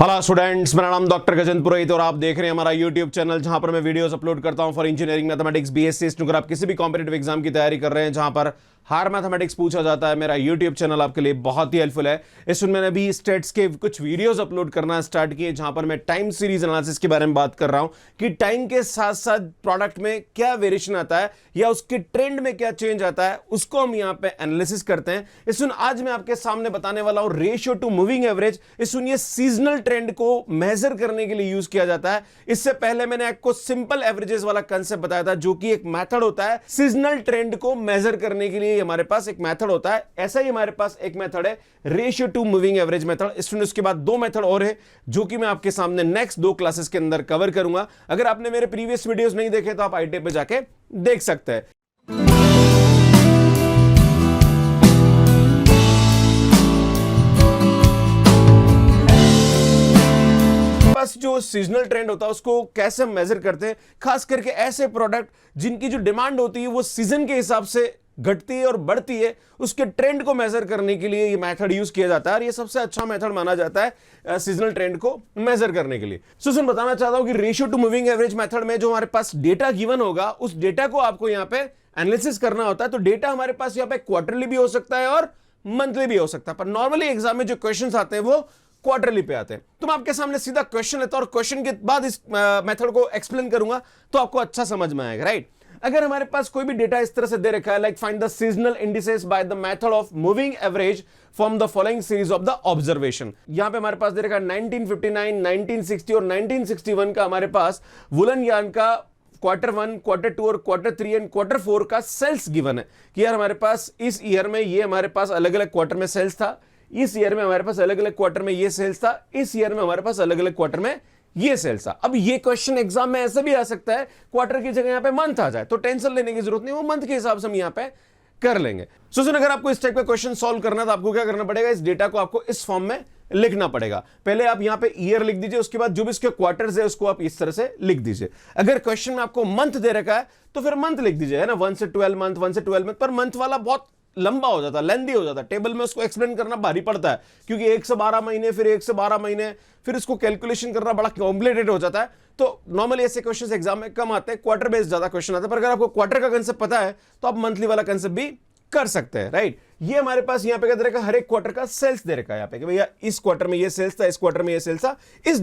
Hello students, मेरा नाम doctor Gajendra पुरोहित और आप देख रहे हैं हमारा यूट्यूब चैनल जहां पर मैं वीडियोस अपलोड करता हूं फॉर इंजीनियरिंग मैथमेटिक्स बीएससी। अगर आप किसी भी कॉम्पिटिटिव एग्जाम की तैयारी कर रहे हैं जहां पर हार मैथमेटिक्स पूछा जाता है, मेरा यूट्यूब चैनल आपके लिए बहुत ही हेल्पफुल है। इसमें मैंने भी स्टेट्स के कुछ वीडियोस अपलोड करना स्टार्ट किए जहां पर मैं टाइम सीरीज एनालिसिस के बारे में बात कर रहा हूं कि टाइम के साथ साथ प्रोडक्ट में क्या वेरिएशन आता है या उसके ट्रेंड में क्या चेंज आता है, उसको हम यहां पे एनालिसिस करते हैं। इसमें आज मैं आपके सामने बताने वाला हूं रेशियो टू मूविंग एवरेज। इसमें ये सीजनल ट्रेंड को मेजर करने के लिए यूज किया जाता है। इससे पहले मैंने आपको सिंपल एवरेजेस वाला कंसेप्ट बताया था, जो कि एक मेथड होता है सीजनल ट्रेंड को मेजर करने के लिए। हमारे पास एक मेथड होता है, ऐसा ही हमारे पास एक मेथड है ratio to moving average method. उसके बाद दो मेथड और है जो कि मैं आपके सामने नेक्स्ट दो क्लासेस के अंदर कवर करूंगा। अगर आपने मेरे प्रीवियस वीडियोस नहीं देखे तो आप आईटी पे जाके देख सकते हैं। जो सीजनल ट्रेंड होता है उसको कैसे हम मेजर करते हैं, खास करके ऐसे प्रोडक्ट जिनकी जो डिमांड होती है वो सीजन के हिसाब से घटती है और बढ़ती है, उसके ट्रेंड को मेजर करने के लिए ये मेथड यूज किया जाता है और ये सबसे अच्छा मेथड माना जाता है सीजनल ट्रेंड को मेजर करने के लिए। सुन बताना चाहता हूं कि ratio to moving average method में जो हमारे पास डेटा गिवन होगा उस डेटा को आपको यहां पे एनालिसिस करना होता है। तो डेटा हमारे पास यहां पे क्वार्टरली भी हो सकता है और मंथली भी हो सकता है, पर नॉर्मली एग्जाम में जो क्वेश्चन आते हैं वो क्वार्टरली पे आते हैं। तो मैं आपके सामने सीधा क्वेश्चन लेता हूं और क्वेश्चन के बाद इस मेथड को एक्सप्लेन करूंगा तो आपको अच्छा समझ में आएगा, राइट। अगर हमारे पास कोई भी डेटा इस तरह से दे रखा है, like find the seasonal indices by the method of moving average from the following series of the observation. यहां पे हमारे पास दे रखा है 1959, 1960 और 1961 का हमारे पास वुलन यार्न का Q1, Q2 और Q3 एंड Q4 का सेल्स गिवन है कि यार हमारे पास इस ईयर में ये हमारे पास अलग अलग क्वार्टर में सेल्स था, इस ईयर में हमारे पास अलग अलग क्वार्टर में ये सेल्स था, इस ईयर में हमारे पास अलग अलग क्वार्टर में ये सेल्स था। अब ये क्वेश्चन एग्जाम में ऐसे भी आ सकता है क्वार्टर की जगह यहां पे मंथ आ जाए, तो टेंशन लेने की जरूरत नहीं, वो मंथ के हिसाब से हम यहां पे कर लेंगे। सुन, अगर आपको इस टाइप का क्वेश्चन सॉल्व करना है तो आपको क्या करना पड़ेगा, इस डेटा को आपको इस फॉर्म में लिखना पड़ेगा। पहले आप यहां पे ईयर लिख दीजिए, उसके बाद जो भी इसके क्वार्टर्स है उसको आप इस तरह से लिख दीजिए। अगर क्वेश्चन में आपको मंथ दे रखा है तो फिर मंथ लिख दीजिए, है ना, 1 से 12 मंथ, 1 से 12 मंथ। पर मंथ वाला बहुत लंबा हो जाता है, लेंदी हो जाता है, टेबल में उसको एक्सप्लेन करना भारी पड़ता है क्योंकि 1 से 12 महीने, फिर 1 से 12 महीने, फिर इसको कैलकुलेशन करना बड़ा कॉम्प्लिकेटेड हो जाता है। तो नॉर्मली ऐसे क्वेश्चंस एग्जाम में कम आते हैं, क्वार्टर बेस्ड ज्यादा क्वेश्चन आता है। पर अगर आपको क्वार्टर का कंसेप्ट पता है तो आप मंथली वाला कंसेप्ट भी कर सकते हैं, राइट। ये हमारे पास यहां पे क्या दे रखा है, हर एक क्वार्टर का सेल्स दे रखा है यहां पे कि भैया इस क्वार्टर में ये सेल्स था, इस क्वार्टर में ये सेल्स था। इस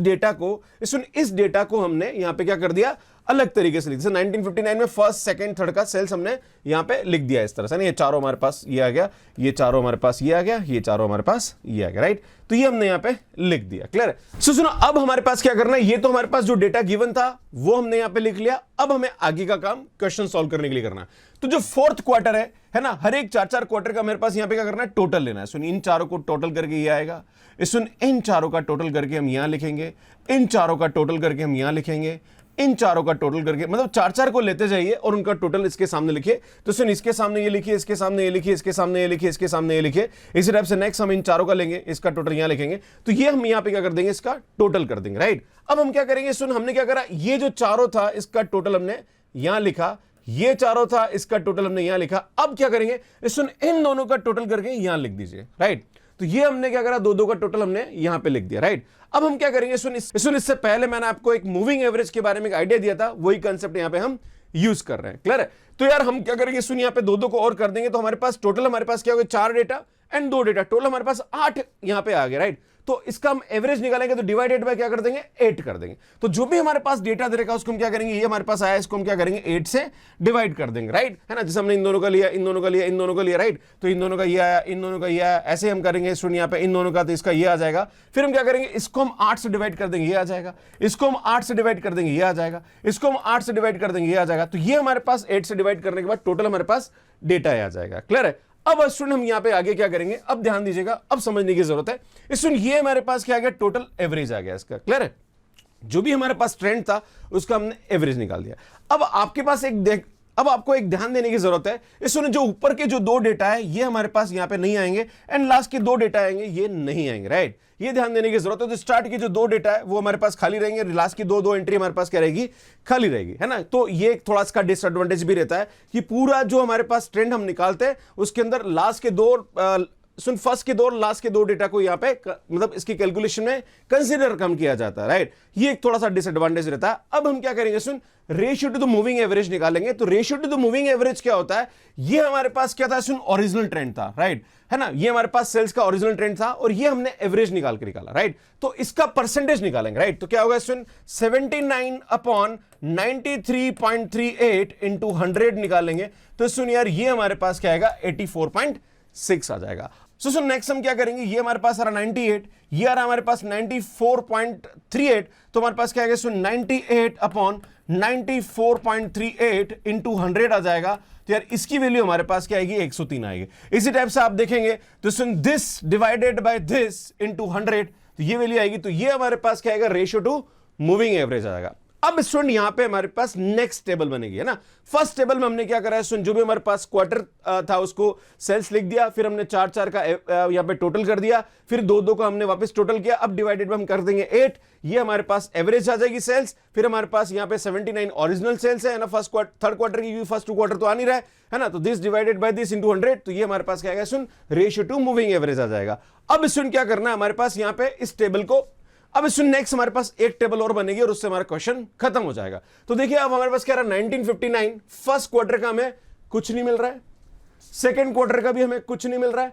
डेटा को हमने यहां पे क्या कर दिया, अलग तरीके से लिख दिया। 1959 में फर्स्ट, सेकंड, थर्ड का सेल्स हमने यहां पे लिख दिया इस तरह से। ये चारों हमारे पास ये आ गया, ये चारों हमारे पास ये आ गया, ये चारों हमारे पास ये आ गया, राइट। तो ये हमने यहां पे लिख दिया, क्लियर है। सुनो, अब हमारे पास क्या करना है, ये तो हमारे पास जो डेटा गिवन था वो हमने यहां पे लिख लिया। अब हमें आगे का काम क्वेश्चन सॉल्व करने के लिए करना है। तो जो फोर्थ क्वार्टर है ना, हर एक 4-4 क्वार्टर का मेरे पास यहां पे क्या करना है, टोटल लेना है। सुन, इन चारों को टोटल करके ये आएगा, सुन इन चारों का टोटल करके हम यहां लिखेंगे, इन चारों का टोटल करके हम यहां लिखेंगे, इन चारों का टोटल करके, मतलब 4-4 को लेते जाइए और उनका टोटल इसके सामने लिखिए। तो सुन, इसके सामने ये लिखिए, इसके सामने ये लिखिए, इसके सामने ये लिखिए, इसके सामने ये लिखिए। इसी टाइप से नेक्स्ट हम इन चारों का लेंगे, इसका टोटल यहां लिखेंगे। तो ये हम यहां पे क्या कर देंगे, इसका टोटल कर देंगे, राइट। अब हम क्या करेंगे, सुन, हमने क्या करा, ये जो चारों था इसका टोटल हमने यहां लिखा, ये चारों था इसका टोटल हमने यहां लिखा। अब क्या करेंगे, सुन, इन दोनों का टोटल करके यहां लिख दीजिए, राइट। तो ये हमने क्या करा, दो का टोटल हमने यहां पे लिख दिया, राइट। अब हम क्या करेंगे, सुन, इससे पहले मैंने आपको एक मूविंग एवरेज के बारे में एक आइडिया दिया था, वही कंसेप्ट यहां पे हम यूज कर रहे हैं, क्लियर है। तो यार हम क्या करेंगे, सुन, यहां पे दो को और कर देंगे तो हमारे पास टोटल हमारे पास क्या होगा, 4 डेटा एंड 2 डेटा, टोटल हमारे पास 8 यहां पे आ गया, राइट। तो इसका हम एवरेज निकालेंगे तो डिवाइडेड बाय क्या कर देंगे, 8 कर देंगे। तो जो भी हमारे पास डेटा दे रखा है उसको हम क्या करेंगे, ये हमारे पास आया, इसको हम क्या करेंगे, 8 से डिवाइड कर देंगे, राइट, है ना। जैसे हमने इन दोनों का लिया, इन दोनों का लिया, इन दोनों का लिया, राइट। तो इन दोनों का ये आया, इन दोनों का ये आया, ऐसे हम करेंगे। सुन, यहाँ पे इन दोनों का तो इसका ये आ जाएगा। फिर हम क्या करेंगे, इसको हम 8 से डिवाइड कर देंगे, ये आ जाएगा। इसको हम 8 से डिवाइड कर देंगे, ये आ जाएगा। इसको हम 8 से डिवाइड कर देंगे, ये आ जाएगा। तो ये हमारे पास 8 से डिवाइड करने के बाद टोटल हमारे पास डेटा आ जाएगा, क्लियर है। अब स्टूडेंट हम यहां पे आगे क्या करेंगे, अब ध्यान दीजिएगा, अब समझने की जरूरत है। स्टूडेंट ये हमारे पास क्या आ गया, टोटल एवरेज आ गया इसका, क्लियर है। जो भी हमारे पास ट्रेंड था उसका हमने एवरेज निकाल दिया। अब आपके पास अब आपको एक ध्यान देने की जरूरत है। इसमें जो ऊपर के जो 2 डेटा है ये हमारे पास यहां पे नहीं आएंगे एंड लास्ट के 2 डेटा आएंगे ये नहीं आएंगे, राइट। ये ध्यान देने की जरूरत है। तो स्टार्ट की जो 2 डेटा है वो हमारे पास खाली रहेंगे, लास्ट की दो एंट्री हमारे पास क्या रहेगी, खाली रहेगी, है ना। तो ये थोड़ा इसका डिसएडवांटेज भी रहता है कि पूरा जो हमारे पास ट्रेंड हम निकालते हैं उसके अंदर लास्ट के 2 सुन फर्स्ट के दो और लास्ट के दो डेटा को यहां पे मतलब इसकी कैलकुलेशन में कंसीडर कम किया जाता है, राइट। ये एक थोड़ा सा डिसएडवांटेज रहता है। अब हम क्या करेंगे, सुन ratio to the moving average निकालेंगे। तो ratio to the moving average क्या होता है, ये हमारे पास क्या था, सुन ओरिजिनल ट्रेंड था, राइट, है ना। ये हमारे पास सेल्स का ओरिजिनल ट्रेंड था और ये हमने एवरेज निकाल के निकाला, राइट। तो इसका परसेंटेज निकालेंगे, राइट। तो क्या होगा, सुन 79/93.38 इंटू 100 निकालेंगे। तो सुन यार ये हमारे पास क्या आएगा, 84.6 आ जाएगा। सो नेक्स्ट हम क्या करेंगे, ये हमारे पास आ रहा 98, ये आ रहा हमारे पास 94.38। तो हमारे पास क्या आएगा, सुन 98/94.38 इंटू 100 आ जाएगा। तो यार इसकी वैल्यू हमारे पास क्या आएगी, 103 आएगी। इसी टाइप से आप देखेंगे तो सुन this divided by this into 100, तो ये वैल्यू आएगी। तो ये हमारे पास क्या आएगा, रेशियो टू मूविंग एवरेज आएगा। अब स्टूडेंट यहां पे हमारे पास नेक्स्ट टेबल बनेगी, है ना। फर्स्ट टेबल में हमने क्या करा है, सुन जो भी हमारे पास क्वार्टर था उसको सेल्स लिख दिया, फिर हमने 4 का यहां पे टोटल कर दिया, फिर 2 को हमने वापस टोटल किया। अब डिवाइडेड में हम कर देंगे 8, ये हमारे पास एवरेज आ जाएगी सेल्स। फिर हमारे पास यहां पे 79 ओरिजिनल सेल्स है ना, थर्ड क्वार्टर की, फर्स्ट 2 क्वार्टर तो आ नहीं रहा है ना। तो this divided by this into 100, तो ये हमारे पास क्या आएगा, सुन रेशियो टू मूविंग एवरेज आ जाएगा। अब सुन क्या करना है हमारे पास यहां पे इस टेबल को, अब सुन नेक्स्ट हमारे पास एक टेबल और बनेगी और उससे हमारा क्वेश्चन खत्म हो जाएगा। तो देखिए अब हमारे पास क्या रहा, 1959 फर्स्ट क्वार्टर का हमें कुछ नहीं मिल रहा है, सेकंड क्वार्टर का भी हमें कुछ नहीं मिल रहा है,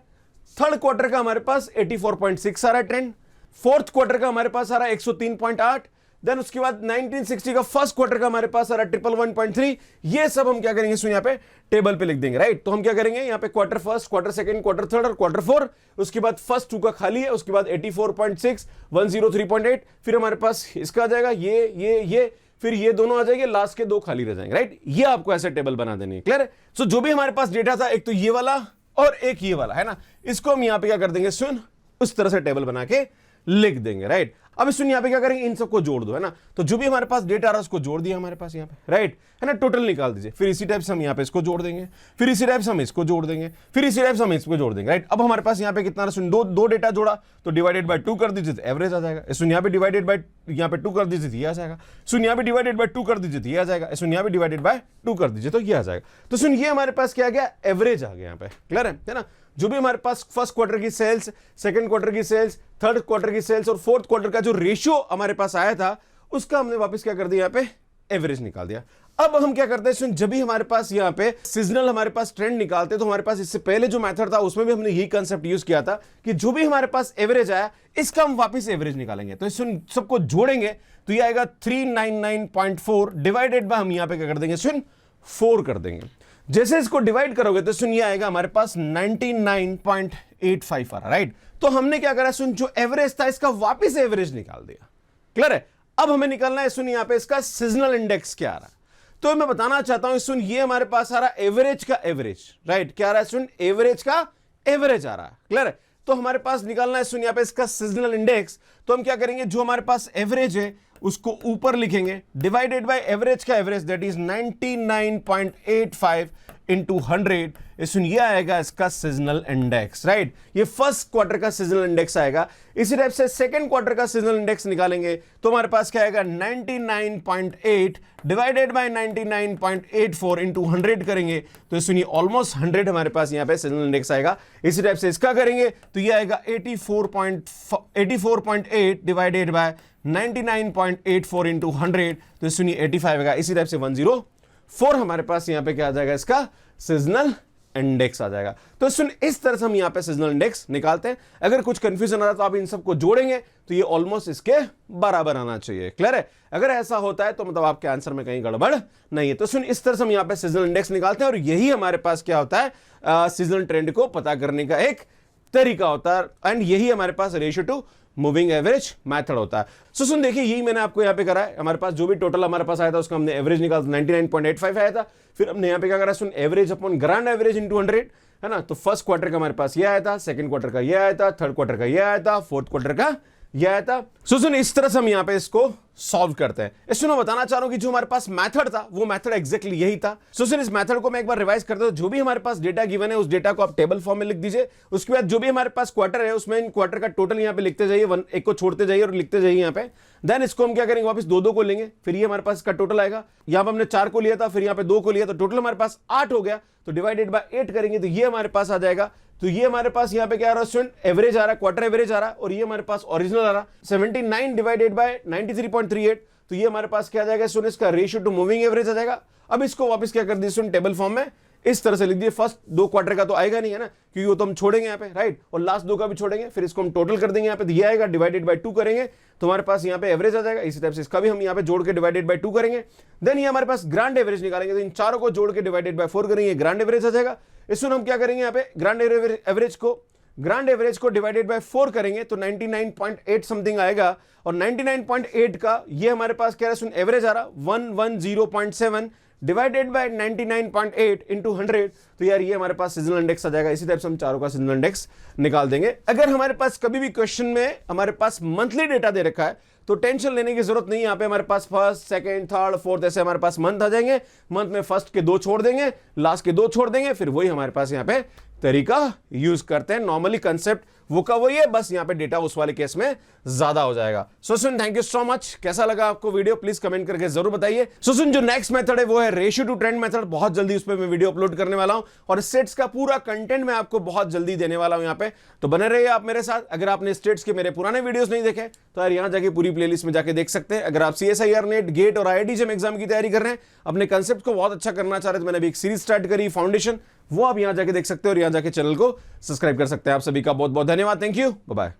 थर्ड क्वार्टर का हमारे पास 84.6 आ रहा है ट्रेंड, फोर्थ क्वार्टर का हमारे पास आ रहा है 103.8, देन उसके बाद 1960 का फर्स्ट क्वार्टर का हमारे पास आ रहा है 111.3। ये सब हम क्या करेंगे, सुन यहाँ पे टेबल पे लिख देंगे, राइट। तो हम क्या करेंगे, यहाँ पे quarter first, quarter second, quarter third और क्वार्टर 4, उसके बाद फर्स्ट 2 का खाली है, उसके बाद 84.6, 103.8, फिर हमारे पास इसका आ जाएगा ये, फिर ये दोनों आ जाएंगे, लास्ट के 2 खाली रह जाएंगे, राइट। ये आपको ऐसे टेबल बना देनी है, क्लियर है। सो जो भी हमारे पास डेटा था, एक तो ये वाला और एक ये वाला, है ना, इसको हम यहाँ पे क्या कर देंगे, सुन उस तरह से टेबल बना के लिख देंगे, राइट। अब सुन यहाँ पे क्या करेंगे, इन सबको जोड़ दो, है ना। तो जो भी हमारे पास डेटा आ रहा है उसको जोड़ दिया हमारे पास यहाँ पे, राइट, है ना, टोटल निकाल दीजिए। फिर इसी टाइप से हम यहाँ पे इसको जोड़ देंगे, फिर इसी टाइप से हम इसको जोड़ देंगे, फिर इसी टाइप से हम इसको जोड़ देंगे, राइट। अब हमारे पास यहाँ पे कितना, सुन दो डेटा जोड़ा तो डिवाइडेड बाय 2 कर दीजिए तो एवरेज आ जाएगा। सुन यहाँ पे डिवाइडेड बाय यहाँ पे 2 कर दीजिए तो ये आ जाएगा। सुन यहाँ पे डिवाइडेड बाय 2 कर दीजिए तो ये आ जाएगा। सुन यहाँ पे डिवाइडेड बाय 2 कर दीजिए तो ये आ जाएगा। तो सुन ये हमारे पास क्या आ गया, एवरेज आ गया यहाँ पे, क्लियर है ना। जो भी हमारे पास फर्स्ट क्वार्टर की सेल्स, सेकंड क्वार्टर की सेल्स, थर्ड क्वार्टर की सेल्स और फोर्थ क्वार्टर का जो रेशियो हमारे पास आया था, उसका हमने वापस क्या कर दिया, यहाँ पे एवरेज निकाल दिया। अब हम क्या करते हैं, सुन जब भी हमारे पास यहाँ पे सीजनल हमारे पास ट्रेंड निकालते तो हमारे पास इससे पहले जो मेथड था उसमें भी हमने यही कंसेप्ट यूज किया था कि जो भी हमारे पास एवरेज आया इसका हम वापस एवरेज निकालेंगे। तो सुन सबको जोड़ेंगे तो ये आएगा 399.4 डिवाइडेड बाय हम यहाँ पे क्या कर देंगे, सुन 4 कर देंगे। जैसे इसको डिवाइड करोगे तो सुन ये आएगा हमारे पास 99.85 आ रहा, राइट। तो हमने क्या करा, सुन जो एवरेज था इसका वापस एवरेज निकाल दिया, क्लियर है। अब हमें निकालना है, सुन यहां पे इसका सीजनल इंडेक्स क्या आ रहा है। तो मैं बताना चाहता हूं, सुन ये हमारे पास आ रहा है एवरेज का एवरेज, राइट। क्या आ रहा है, सुन एवरेज का एवरेज आ रहा है, क्लियर है। तो हमारे पास निकालना है, सुन यहां पे इसका सीजनल इंडेक्स। तो हम क्या करेंगे, जो हमारे पास एवरेज है उसको ऊपर लिखेंगे, डिवाइडेड बाय एवरेज का एवरेज दैट इज 99.85 इंटू 100। सुन ये आएगा इसका सीजनल इंडेक्स, राइट। ये फर्स्ट क्वार्टर का सीजनल इंडेक्स आएगा। इसी टाइप से सेकंड क्वार्टर का सीजनल इंडेक्स निकालेंगे तो हमारे पास क्या आएगा, 99.8 डिवाइडेड बाय 99.84 इंटू 100 करेंगे तो सुनिए ऑलमोस्ट 100 हमारे पास यहाँ पे सीजनल इंडेक्स आएगा। इसी टाइप से इसका करेंगे तो ये आएगा 84.8 डिवाइडेड बाय 99.84 इंटू 100 तो सुनिए 85 आएगा। इसी टाइप से 104 हमारे पास यहाँ पे क्या आ जाएगा, इसका सीजनल इंडेक्स आ जाएगा। तो सुन इस तरह से हम यहाँ पे सीजनल इंडेक्स निकालते हैं। अगर कुछ कंफ्यूजन आ रहा है तो आप इन सबको जोड़ेंगे तो ये ऑलमोस्ट इसके बराबर आना चाहिए, क्लियर है। अगर ऐसा होता है तो मतलब आपके आंसर में कहीं गड़बड़ नहीं है। तो सुन इस तरह से हम यहाँ पे सीजनल इंडेक्स निकालते हैं और यही हमारे पास क्या होता है, सीजनल ट्रेंड को पता करने का एक तरीका होता है एंड यही हमारे पास ratio to moving average method होता है। सो सुन देखिए यही मैंने आपको यहाँ पे करा है। हमारे पास जो भी टोटल हमारे पास आया था उसका हमने एवरेज निकाला, 99.85 आया था। फिर हमने यहाँ पे क्या करा, सुन average upon grand average into 100, है ना। तो फर्स्ट क्वार्टर का हमारे पास ये आया था, सेकंड क्वार्टर का ये आया था, थर्ड क्वार्टर का ये आया था, फोर्थ क्वार्टर का ये आया था। सो सुन इस तरह से हम यहाँ पे इसको सॉल्व करते हैं। इसमें मैं बताना चाह रहा हूं कि जो हमारे पास मेथड था वो मेथड एग्जैक्टली यही था। सो सुन इस मेथड को मैं एक बार रिवाइज करता हूं। जो भी हमारे पास डेटा गिवन है उस डेटा को आप टेबल फॉर्म में लिख दीजिए। उसके बाद जो भी हमारे पास क्वार्टर है उसमें इन क्वार्टर का टोटल यहाँ पे लिखते जाइए, एक को छोड़ते जाइए और लिखते जाइए यहाँ पे। देन इसको हम क्या करेंगे, वापस दो को लेंगे, फिर ये हमारे पास इसका टोटल आएगा। यहाँ पे हमने 4 को लिया था, फिर यहाँ पे 2 को लिया तो टोटल हमारे पास 8 हो गया। तो डिवाइडेड बाय 8 करेंगे तो ये हमारे पास आ जाएगा तो ये हमारे पास यहाँ पे क्या आ रहा है स्टूडेंट, एवरेज आ रहा है, क्वार्टर एवरेज आ रहा है, और ये हमारे पास ओरिजिनल आ रहा 79 डिवाइडेड बाय 93.38, तो ये हमारे पास क्या आ जाएगा स्टूडेंट, इसका रेशियो टू मूविंग एवरेज आ जाएगा। अब इसको वापस क्या कर दिया स्टूडेंट, टेबल फॉर्म में इस तरह से लिख दिए। फर्स्ट 2 क्वार्टर का तो आएगा नहीं है ना, क्योंकि वो तो हम छोड़ेंगे यहाँ पे, राइट, और लास्ट 2 का भी छोड़ेंगे, फिर इसको हम टोटल कर देंगे यहाँ पे, तो ये आएगा डिवाइडेड बाय 2 करेंगे तो हमारे पास यहाँ पे एवरेज आ जाएगा। इसी टाइप से इसका भी हम यहाँ पे जोड़ के डिवाइडेड बाय 2 करेंगे, देन ये हमारे पास ग्रांड एवरेज निकालेंगे, तो इन चारों को जोड़ के डिवाइडेड बाय 4 करेंगे, ग्रांड एवरेज आ जाएगा। इसमें हम क्या करेंगे यहाँ पे, ग्रांड एवरेज को डिवाइडेड बाय 4 करेंगे तो 99.8 समथिंग आएगा, और 99.8 का ये हमारे पास क्या है एवरेज आ रहा 110.7 डिवाइडेड बाय 99.8 इंटू 100, तो यार ये हमारे पास सीजनल इंडेक्स आ जाएगा। इसी टाइप से हम चारों का सीजनल इंडेक्स निकाल देंगे। अगर हमारे पास कभी भी क्वेश्चन में हमारे पास मंथली डेटा दे रखा है तो टेंशन लेने की जरूरत नहीं है। यहाँ पे हमारे पास फर्स्ट, सेकंड, थर्ड, फोर्थ ऐसे हमारे पास मंथ आ जाएंगे। मंथ में फर्स्ट के 2 छोड़ देंगे, लास्ट के 2 छोड़ देंगे, फिर वही हमारे पास यहाँ पे तरीका यूज करते हैं। नॉर्मली कंसेप्ट वो का वही है, बस यहाँ पे डेटा उस वाले केस में ज्यादा हो जाएगा। सो सुन, थैंक यू सो मच। कैसा लगा आपको वीडियो प्लीज कमेंट करके जरूर बताइए। सो सुन, जो नेक्स्ट मेथड है वो है रेशियो टू ट्रेंड मेथड। बहुत जल्दी उस पर मैं वीडियो अपलोड करने वाला हूं, और स्टेट्स का पूरा कंटेंट मैं आपको बहुत जल्दी देने वाला हूं यहाँ पे, तो बने रहिए आप मेरे साथ। अगर आपने स्टेट्स के मेरे पुराने वीडियोस नहीं देखे तो यार यहाँ जाके पूरी प्लेलिस्ट में जाके देख सकते हैं। अगर आप CSIR नेट, गेट और IIT जेईई एग्जाम की तैयारी कर रहे हैं, अपने कंसेप्ट को बहुत अच्छा करना चाह रहे हैं, तो मैंने अभी एक सीरीज स्टार्ट करी फाउंडेशन, वो आप यहां जाके देख सकते हो, और यहां जाके चैनल को सब्सक्राइब कर सकते हैं। आप सभी का बहुत बहुत धन्यवाद। Thank you, bye bye.